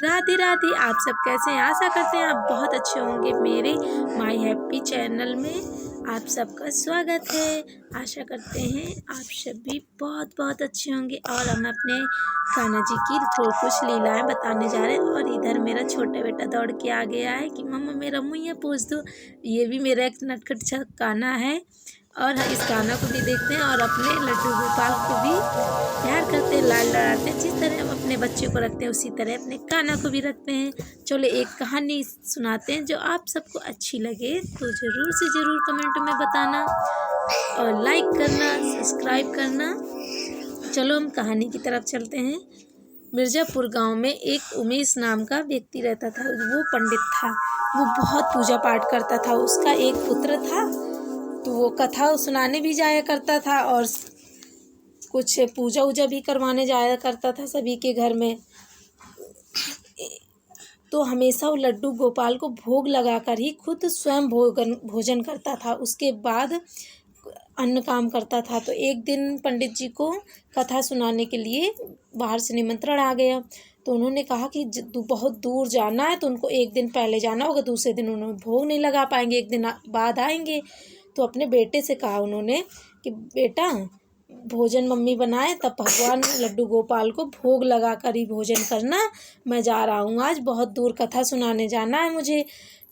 राधे राधे। आप सब कैसे हैं? आशा करते हैं आप बहुत अच्छे होंगे। मेरे माय हैप्पी चैनल में आप सबका स्वागत है। आशा करते हैं आप सभी बहुत बहुत अच्छे होंगे। और हम अपने कान्हा जी की कुछ लीलाएं बताने जा रहे हैं। और इधर मेरा छोटा बेटा दौड़ के आ गया है कि मम्मा मेरा मुँह पूछ दो। ये भी मेरा एक नटखट सा कान्हा है। और इस कान्हा को भी देखते हैं और अपने लड्डू गोपाल को भी प्यार करते हैं, लाड लड़ाते हैं। जिस तरह हम अपने बच्चे को रखते हैं उसी तरह अपने कान्हा को भी रखते हैं। चलो एक कहानी सुनाते हैं जो आप सबको अच्छी लगे तो ज़रूर से ज़रूर कमेंट में बताना और लाइक करना, सब्सक्राइब करना। चलो हम कहानी की तरफ चलते हैं। मिर्ज़ापुर गांव में एक उमेश नाम का व्यक्ति रहता था। वो पंडित था। वो बहुत पूजा पाठ करता था। उसका एक पुत्र था तो वो कथा सुनाने भी जाया करता था और कुछ पूजा वूजा भी करवाने जाया करता था सभी के घर में। तो हमेशा वो लड्डू गोपाल को भोग लगाकर ही खुद स्वयं भोजन करता था। उसके बाद अन्य काम करता था। तो एक दिन पंडित जी को कथा सुनाने के लिए बाहर से निमंत्रण आ गया। तो उन्होंने कहा कि बहुत दूर जाना है तो उनको एक दिन पहले जाना होगा, दूसरे दिन उन्होंने भोग नहीं लगा पाएंगे, एक दिन बाद आएंगे। तो अपने बेटे से कहा उन्होंने कि बेटा भोजन मम्मी बनाए तब भगवान लड्डू गोपाल को भोग लगा कर ही भोजन करना। मैं जा रहा हूँ, आज बहुत दूर कथा सुनाने जाना है मुझे।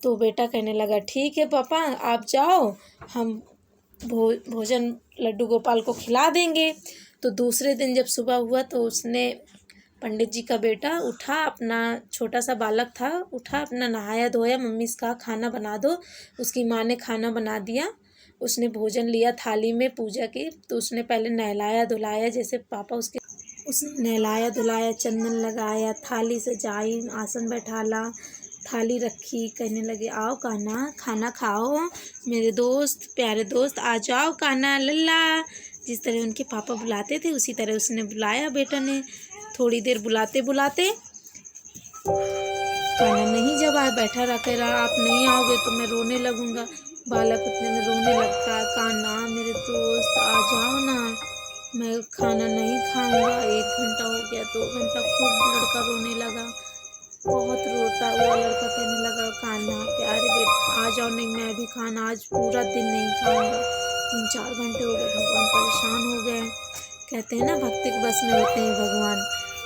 तो बेटा कहने लगा ठीक है पापा आप जाओ, हम भोजन लड्डू गोपाल को खिला देंगे। तो दूसरे दिन जब सुबह हुआ तो उसने पंडित जी का बेटा उठा, अपना छोटा सा बालक था, उठा अपना नहाया धोया, मम्मी से कहा खाना बना दो। उसकी माँ ने खाना बना दिया। उसने भोजन लिया थाली में पूजा की। तो उसने पहले नहलाया धुलाया, जैसे पापा उसने नहलाया धुलाया, चंदन लगाया, थाली सजाई, आसन बैठाला, थाली रखी। कहने लगे आओ कान्हा खाना खाओ, मेरे दोस्त प्यारे दोस्त आ जाओ कान्हा लल्ला। जिस तरह उनके पापा बुलाते थे उसी तरह उसने बुलाया बेटा ने। थोड़ी देर बुलाते बुलाते कान्हा नहीं जब आया, बैठा रहा, कह रहा आप नहीं आओगे तो मैं रोने लगूंगा। बालक उतने में रोने लगता है, कान्हा मेरे दोस्त आ जाओ ना, मैं खाना नहीं खाऊंगा, 1 घंटा हो गया 2 घंटा। खूब लड़का रोने लगा, बहुत रोता हुआ लड़का कहने लगा कान्हा प्यारे बेटा आ जाओ, नहीं मैं भी खाना आज पूरा दिन नहीं खाऊंगा, 3-4 घंटे हो गए। भगवान परेशान हो गए। कहते हैं ना भक्ति के बस में होते हैं भगवान,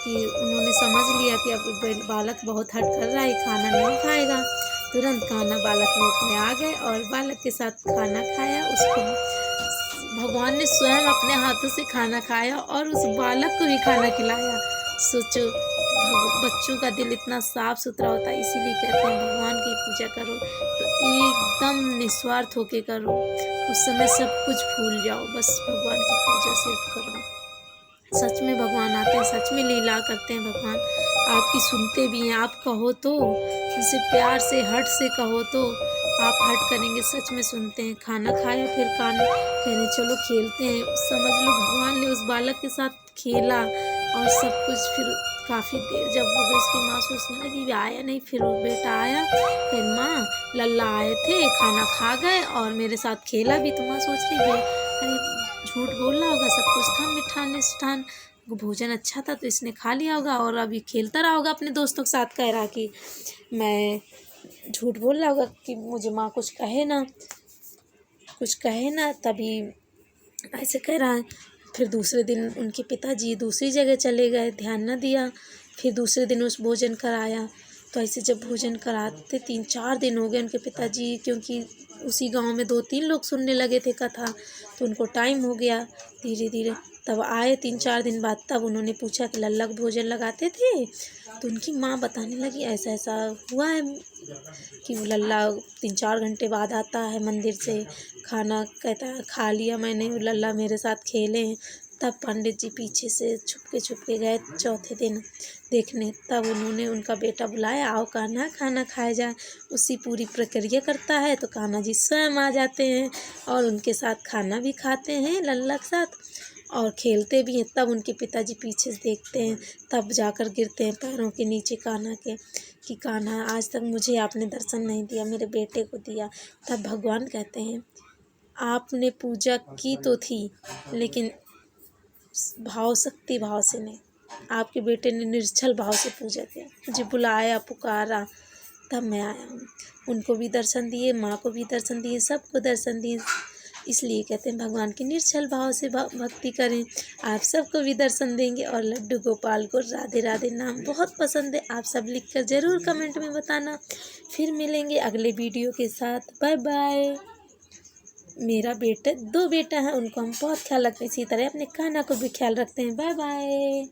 कि उन्होंने समझ लिया कि अब बालक बहुत हट कर रहा है, खाना नहीं खाएगा। तुरंत कान्हा बालक रूप में आ गए और बालक के साथ खाना खाया। उसको भगवान ने स्वयं अपने हाथों से खाना खाया और उस बालक को भी खाना खिलाया। सोचो बच्चों का दिल इतना साफ सुथरा होता है। इसीलिए कहते हैं भगवान की पूजा करो तो एकदम निस्वार्थ होके करो, उस समय सब कुछ भूल जाओ, बस भगवान की पूजा सिर्फ करो। सच में भगवान आते हैं, सच में लीला करते हैं भगवान, आपकी सुनते भी हैं। आप कहो तो उनसे प्यार से हट से कहो तो आप हट करेंगे, सच में सुनते हैं। खाना खाया फिर कहने चलो खेलते हैं। समझ लो भगवान ने उस बालक के साथ खेला और सब कुछ। फिर काफ़ी देर जब हो गई उसकी माँ सोचने लगी आया नहीं, फिर वो बेटा आया, फिर माँ लल्ला आए थे खाना खा गए और मेरे साथ खेला भी। तो माँ सोच रही है अरे झूठ बोल रहा होगा, सब कुछ था मिठान निष्ठान, भोजन अच्छा था तो इसने खा लिया होगा और अभी खेलता रहा होगा अपने दोस्तों के साथ। कह रहा कि मैं झूठ बोल रहा होगा कि मुझे माँ कुछ कहे ना, तभी ऐसे कह रहा है। फिर दूसरे दिन उनके पिताजी दूसरी जगह चले गए, ध्यान न दिया। फिर दूसरे दिन उस भोजन कराया। तो ऐसे जब भोजन कराते 3-4 दिन हो गए उनके पिताजी, क्योंकि उसी गांव में 2-3 लोग सुनने लगे थे कथा, तो उनको टाइम हो गया धीरे धीरे। तब आए 3-4 दिन बाद, तब उन्होंने पूछा कि लल्ला को भोजन लगाते थे। तो उनकी माँ बताने लगी ऐसा ऐसा हुआ है कि वो लल्ला 3-4 घंटे बाद आता है मंदिर से, खाना कहता है खा लिया मैंने, लल्ला मेरे साथ खेले हैं। तब पंडित जी पीछे से छुपके गए चौथे दिन देखने। तब उन्होंने उनका बेटा बुलाया, आओ कान्हा खाना खाया जाए। उसी पूरी प्रक्रिया करता है तो कान्हा जी स्वयं आ जाते हैं और उनके साथ खाना भी खाते हैं लल्ला के साथ और खेलते भी हैं। तब उनके पिताजी पीछे से देखते हैं, तब जाकर गिरते हैं पैरों के नीचे कान्हा के कि कान्हा आज तक मुझे आपने दर्शन नहीं दिया, मेरे बेटे को दिया। तब भगवान कहते हैं आपने पूजा की तो थी लेकिन भाव से नहीं, आपके बेटे ने निर्छल भाव से पूजा किया, मुझे बुलाया पुकारा, तब मैं आया हूँ। उनको भी दर्शन दिए, माँ को भी दर्शन दिए, सबको दर्शन दिए। इसलिए कहते हैं भगवान की निर्छल भाव से भक्ति करें। आप सबको भी दर्शन देंगे। और लड्डू गोपाल को राधे राधे नाम बहुत पसंद है। आप सब लिखकर ज़रूर कमेंट में बताना। फिर मिलेंगे अगले वीडियो के साथ। Bye bye. मेरा बेटा 2 बेटा है, उनको हम बहुत ख्याल रखते हैं, इसी तरह अपने कान्हा को भी ख्याल रखते हैं। Bye bye.